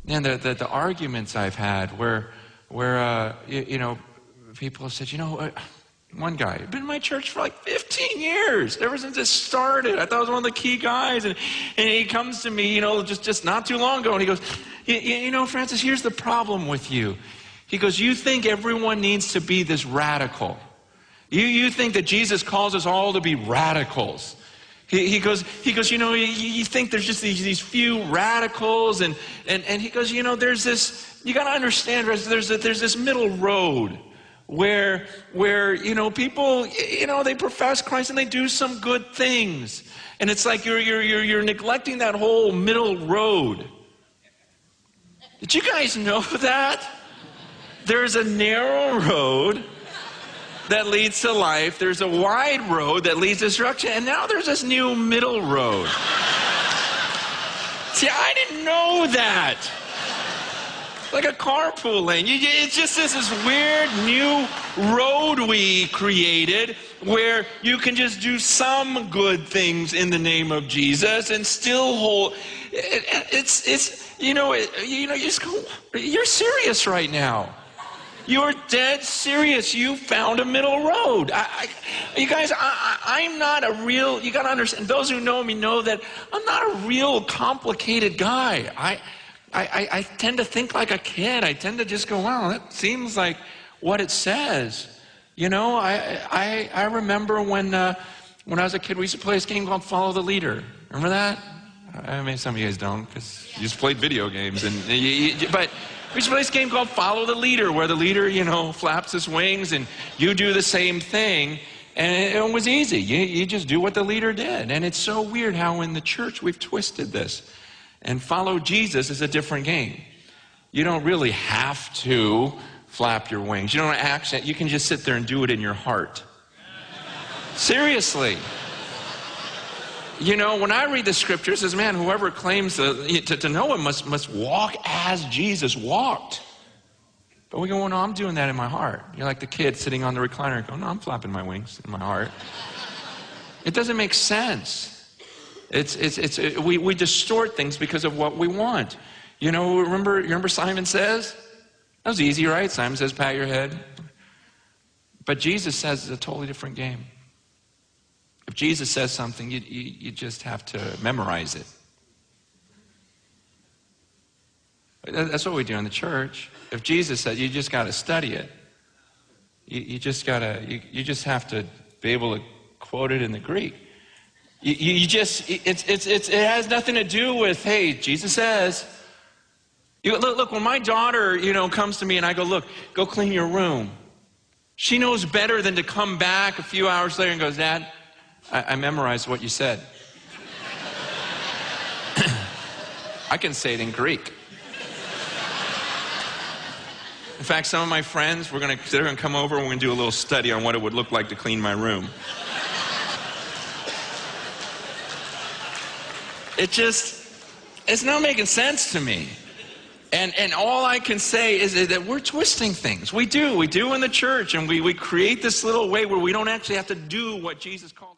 And the arguments I've had where people have said, one guy, been in my church for like 15 years, ever since it started. I thought I was one of the key guys. And he comes to me, just not too long ago, and he goes, Francis, here's the problem with you. He goes, you think everyone needs to be this radical. You think that Jesus calls us all to be radicals. He goes, you think there's just these few radicals, and he goes, there's this, you got to understand, there's this middle road where people, they profess Christ and they do some good things, and it's like you're neglecting that whole middle road. Did you guys know that? There's a narrow road that leads to life. There's a wide road that leads to destruction. And now there's this new middle road. See, I didn't know that. Like a carpool lane. It's just this weird new road we created where you can just do some good things in the name of Jesus and still hold. You just go, you're serious right now. You're dead serious. You found a middle road. You guys, I'm not a real, you got to understand, those who know me know that I'm not a real complicated guy. I tend to think like a kid. I tend to just go, wow, that seems like what it says. I remember when I was a kid, we used to play this game called Follow the Leader. Remember that? I mean, some of you guys don't, because you just played video games. But we used to play this game called Follow the Leader, where the leader, flaps his wings, and you do the same thing. And it was easy. You just do what the leader did. And it's so weird how in the church we've twisted this. And follow Jesus is a different game. You don't really have to flap your wings. You don't actually, you can just sit there and do it in your heart. Seriously. When I read the scripture, it says, man, whoever claims to know him must walk as Jesus walked. But we go, well, no, I'm doing that in my heart. You're like the kid sitting on the recliner going, no, I'm flapping my wings in my heart. It doesn't make sense. We distort things because of what we want. Remember Simon Says? That was easy, right? Simon Says, pat your head. But Jesus says it's a totally different game. If Jesus says something, you just have to memorize it. That's what we do in the church. If Jesus said, you just got to study it. You just have to be able to quote it in the Greek. It has nothing to do with, hey, Jesus says. Look, when my daughter, comes to me and I go, look, go clean your room. She knows better than to come back a few hours later and goes, Dad, I memorized what you said. I can say it in Greek. In fact, some of my friends, they're going to come over and we're going to do a little study on what it would look like to clean my room. It's not making sense to me. And all I can say is that we're twisting things. We do in the church, and we create this little way where we don't actually have to do what Jesus called.